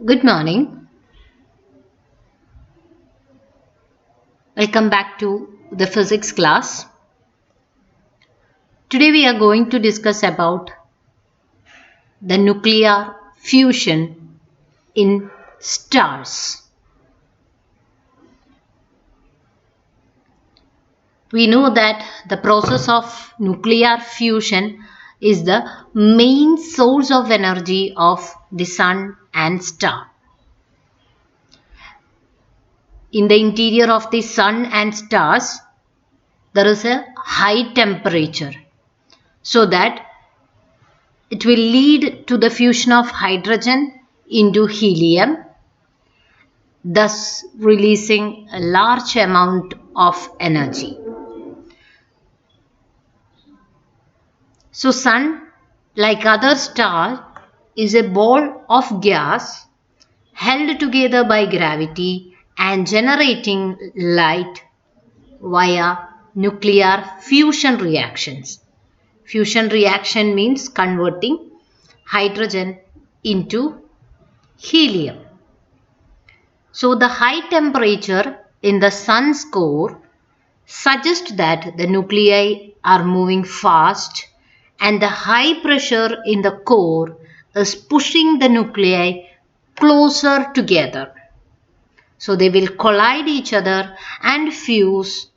Good morning. Welcome back to the physics class. Today we are going to discuss about the nuclear fusion in stars. We know that the process of nuclear fusion is the main source of energy of the sun and star. In the interior of the sun and stars, there is a high temperature, so that it will lead to the fusion of hydrogen into helium, thus releasing a large amount of energy. So sun, like other stars, is a ball of gas held together by gravity and generating light via nuclear fusion reactions. Fusion reaction means converting hydrogen into helium. So the high temperature in the sun's core suggests that the nuclei are moving fast, and the high pressure in the core is pushing the nuclei closer together. So they will collide each other and fuse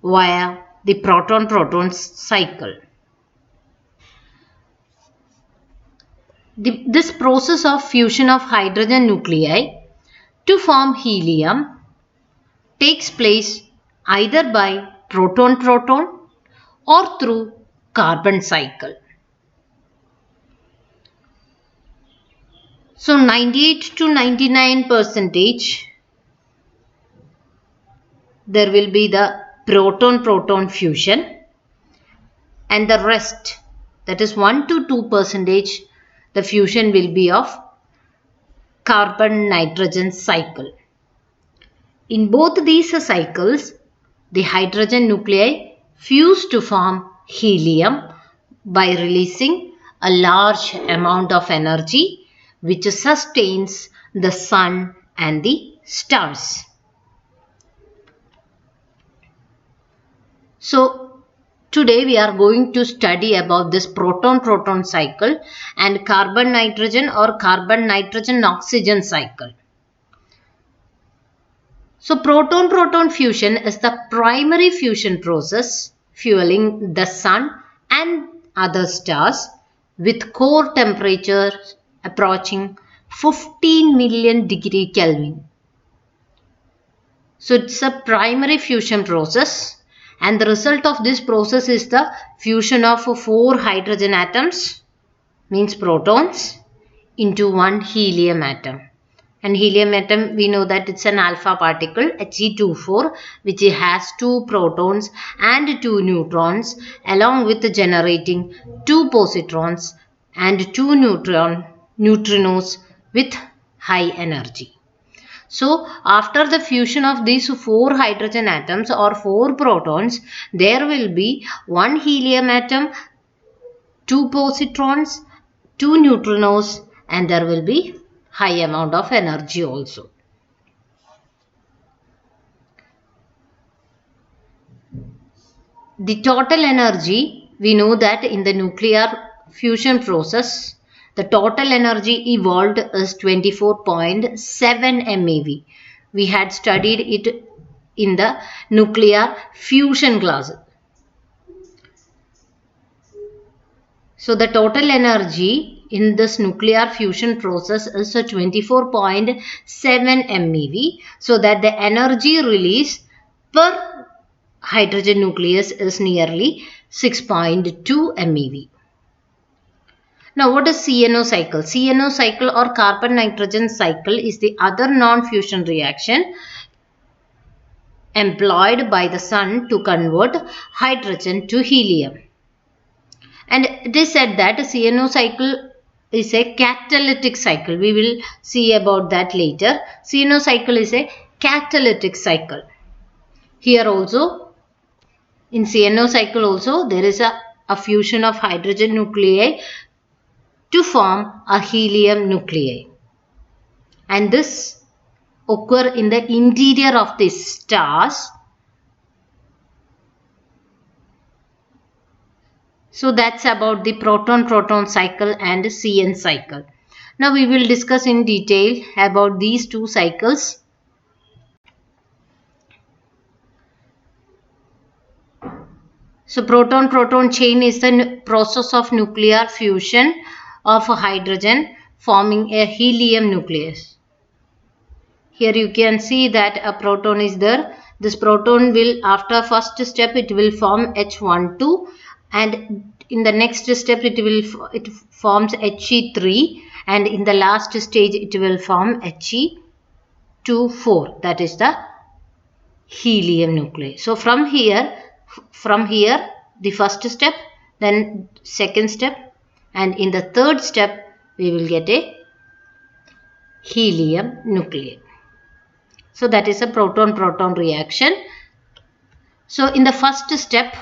via the proton-proton cycle. This process of fusion of hydrogen nuclei to form helium takes place either by proton-proton or through carbon cycle. So 98 to 99% there will be the proton-proton fusion, and the rest, that is 1 to 2%, the fusion will be of carbon-nitrogen cycle. In both these cycles, the hydrogen nuclei fuse to form helium by releasing a large amount of energy which sustains the sun and the stars. So today we are going to study about this proton-proton cycle and carbon-nitrogen or carbon-nitrogen-oxygen cycle. So proton-proton fusion is the primary fusion process fueling the sun and other stars with core temperature approaching 15 million degree Kelvin. So it's a primary fusion process, and the result of this process is the fusion of 4 hydrogen atoms, means protons, into one helium atom. And helium atom, we know that it's an alpha particle, He24, which has 2 protons and 2 neutrons, along with generating 2 positrons and 2 neutrinos with high energy. So after the fusion of these 4 hydrogen atoms or 4 protons, there will be 1 helium atom, 2 positrons, 2 neutrinos, and there will be high amount of energy also. The total energy, we know that in the nuclear fusion process, the total energy evolved is 24.7 MeV. We had studied it in the nuclear fusion class. So the total energy in this nuclear fusion process is 24.7 MeV. So that the energy release per hydrogen nucleus is nearly 6.2 MeV. Now what is CNO cycle? CNO cycle or carbon-nitrogen cycle is the other non-fusion reaction employed by the sun to convert hydrogen to helium. And it is said that CNO cycle is a catalytic cycle. We will see about that later. CNO cycle is a catalytic cycle. Here also, in CNO cycle also, there is a fusion of hydrogen nuclei to form a helium nuclei. and this occur in the interior of these stars. So that's about the proton-proton cycle and CN cycle. Now we will discuss in detail about these two cycles. So proton-proton chain is the process of nuclear fusion of hydrogen forming a helium nucleus. Here you can see that a proton is there. This proton will, after first step, it will form H12, and in the next step it forms He3, and in the last stage it will form He24. That is the helium nucleus. So from here the first step, then second step, and in the third step we will get a helium nucleus. So that is a proton-proton reaction. So in the first step,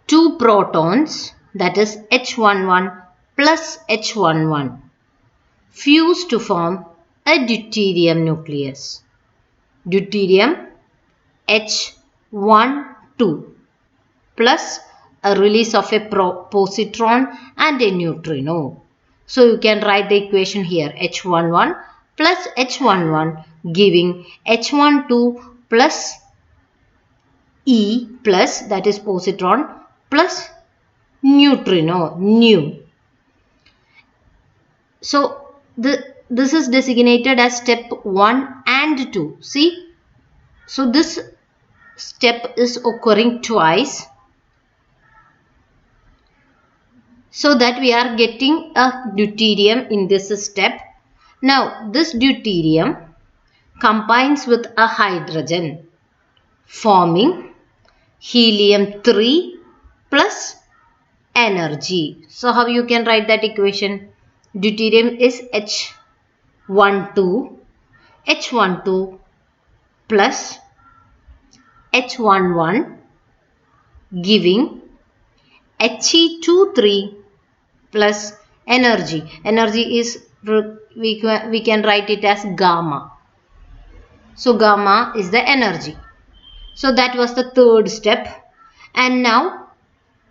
two protons, that is H11 plus H11, fuse to form a deuterium nucleus. Deuterium H12 plus a release of a positron and a neutrino. So you can write the equation here, H11 plus H11 giving H12 plus E plus, that is positron, plus neutrino, nu. So this is designated as step 1 and 2. See, so this step is occurring twice, so that we are getting a deuterium in this step. Now this deuterium combines with a hydrogen forming helium-3 plus energy. So how you can write that equation? Deuterium is H12 plus H11 giving He23 plus energy. Energy is, we can write it as gamma. So gamma is the energy. So that was the third step. And now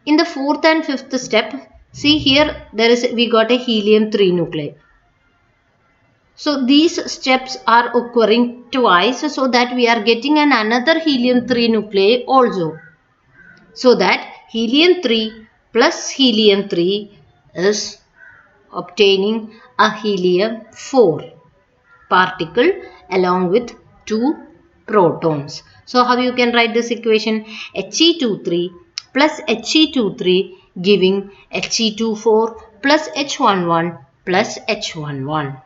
in the fourth and fifth step, see here we got a helium-3 nuclei. So these steps are occurring twice, so that we are getting another helium-3 nuclei also. So that helium-3 plus helium-3 is obtaining a helium-4 particle along with two protons. So how you can write this equation? He23 plus He23 giving He24 plus H11 plus H11.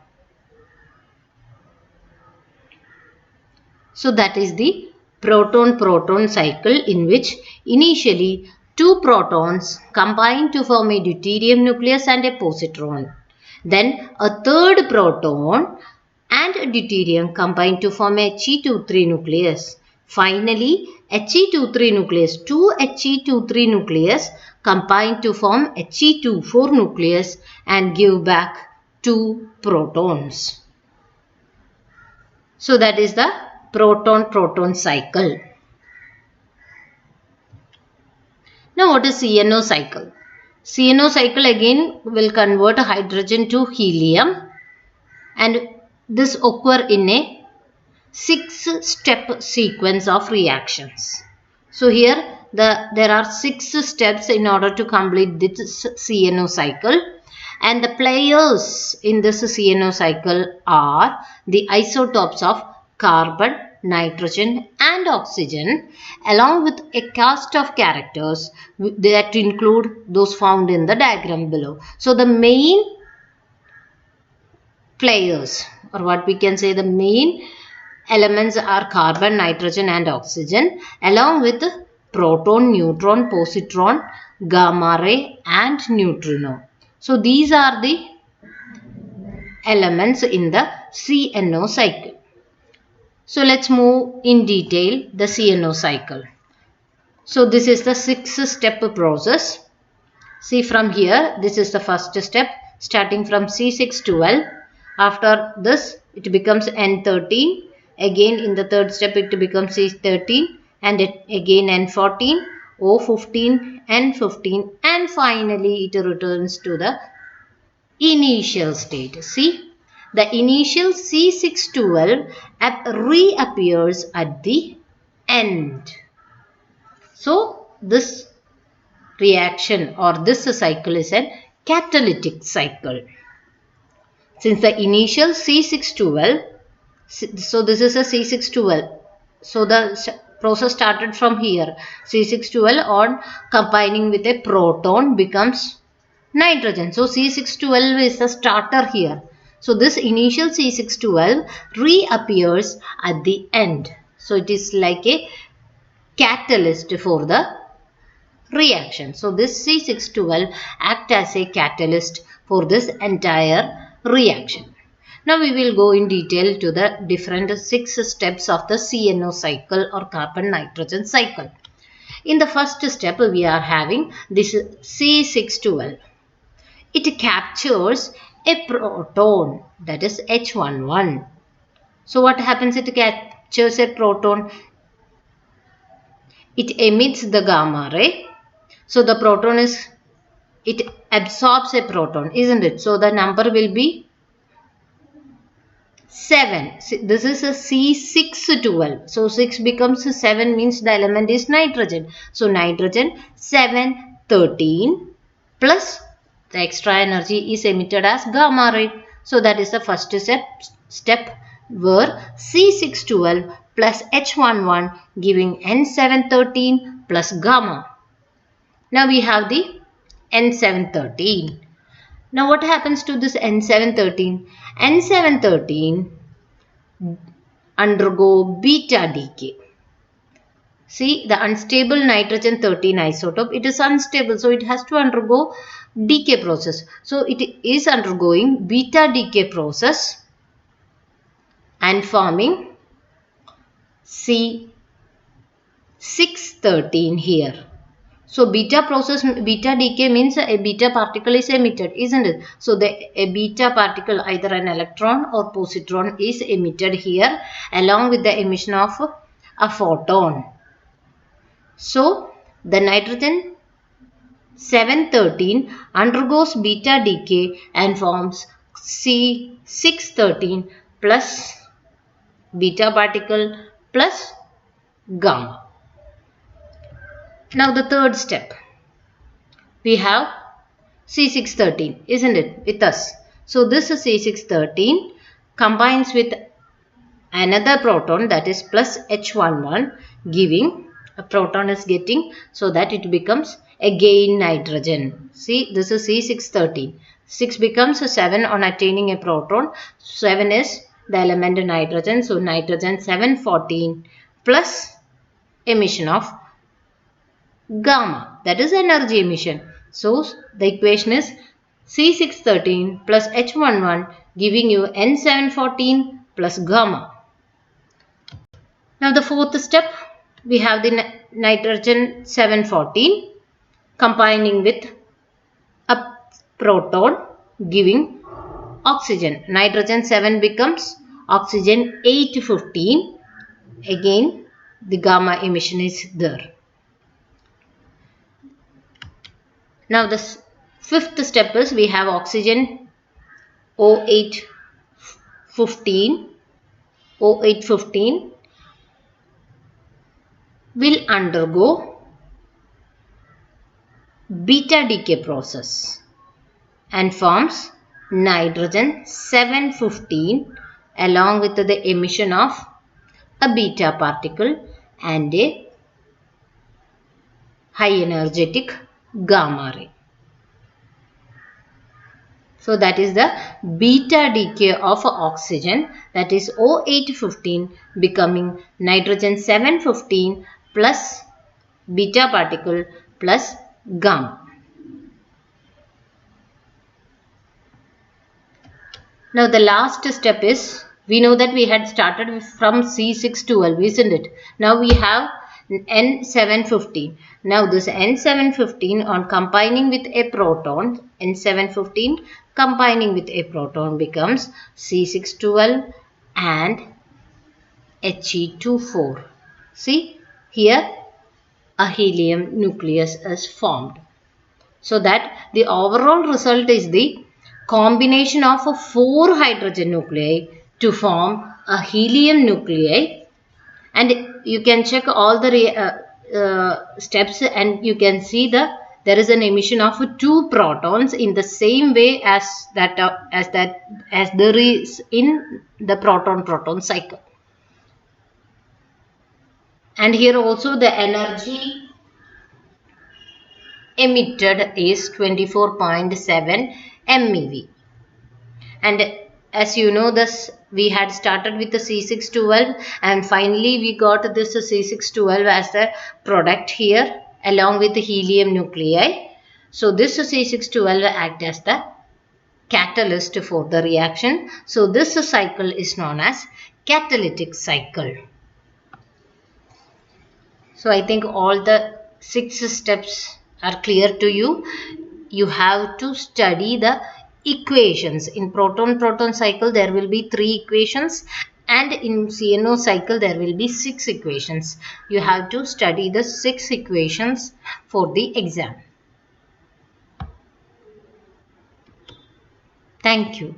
So that is the proton-proton cycle, in which initially two protons combine to form a deuterium nucleus and a positron. Then a third proton and a deuterium combine to form a He23 nucleus. Finally, He23 nucleus, two He23 nucleus combine to form He24 nucleus and give back two protons. So that is the proton-proton cycle. Now what is CNO cycle? CNO cycle again will convert hydrogen to helium, and this occur in a 6-step sequence of reactions. So here there are 6 steps in order to complete this CNO cycle, and the players in this CNO cycle are the isotopes of carbon, nitrogen and oxygen, along with a cast of characters that include those found in the diagram below. So the main players, or what we can say, the main elements are carbon, nitrogen and oxygen, along with proton, neutron, positron, gamma ray and neutrino. So these are the elements in the CNO cycle. So let's move in detail the CNO cycle. So this is the 6-step process. See from here, this is the first step. starting from C612. After this it becomes N13. Again in the third step it becomes C13 and again N14, O15, N15 and finally it returns to the initial state. See, the initial C612 reappears at the end. So this reaction or this cycle is a catalytic cycle. Since the initial C612, so this is a C612, so the process started from here. C612 on combining with a proton becomes nitrogen. So C612 is the starter here. So this initial C612 reappears at the end. So it is like a catalyst for the reaction. So this C612 acts as a catalyst for this entire reaction. Now we will go in detail to the different 6 steps of the CNO cycle or carbon nitrogen cycle. In the first step we are having this C612. It captures a proton, that is H11. So what happens? It captures a proton. It emits the gamma ray. So the proton it absorbs a proton, isn't it? So the number will be 7. This is a C612. So 6 becomes 7 means the element is nitrogen. So nitrogen 713 plus the extra energy is emitted as gamma ray. So that is the first step where C612 plus H11 giving N713 plus gamma. Now we have the N713. Now what happens to this N713? N713 undergo beta decay. See, the unstable nitrogen 13 isotope, it is unstable, so it has to undergo decay process. So it is undergoing beta decay process and forming C613 here. So beta decay means a beta particle is emitted, isn't it? So a beta particle, either an electron or positron, is emitted here along with the emission of a photon. So the nitrogen 713 undergoes beta decay and forms C613 plus beta particle plus gamma. Now the third step, we have C613, isn't it, with us? So this C613 combines with another proton, that is plus H11, giving a proton is getting, so that it becomes again nitrogen. See, this is C613. 6 becomes 7 on attaining a proton. 7 is the element nitrogen. So nitrogen 714 plus emission of gamma, that is energy emission. So the equation is C613 plus H11 giving you N714 plus gamma. Now the fourth step, we have the nitrogen 714 combining with a proton giving oxygen. Nitrogen 7 becomes oxygen 815. Again the gamma emission is there. Now the fifth step is we have oxygen O815. O815 will undergo beta decay process and forms nitrogen 715 along with the emission of a beta particle and a high energetic gamma ray. So that is the beta decay of oxygen, that is O815 becoming nitrogen 715 plus beta particle plus gamma. Now the last step is, we know that we had started from C612, isn't it? Now we have N715. Now this N715 on combining with a proton, N715 combining with a proton becomes C612 and He24. See here a helium nucleus is formed. So that the overall result is the combination of 4 hydrogen nuclei to form a helium nuclei, and you can check all the steps and you can see there is an emission of 2 protons in the same way as there is in the proton-proton cycle. And here also the energy emitted is 24.7 MeV. And as you know, this we had started with the C612 and finally we got this C612 as the product here along with the helium nuclei. So this C612 acts as the catalyst for the reaction. So this cycle is known as catalytic cycle. So I think all the 6 steps are clear to you. You have to study the equations. In proton-proton cycle there will be 3 equations and in CNO cycle there will be 6 equations. You have to study the 6 equations for the exam. Thank you.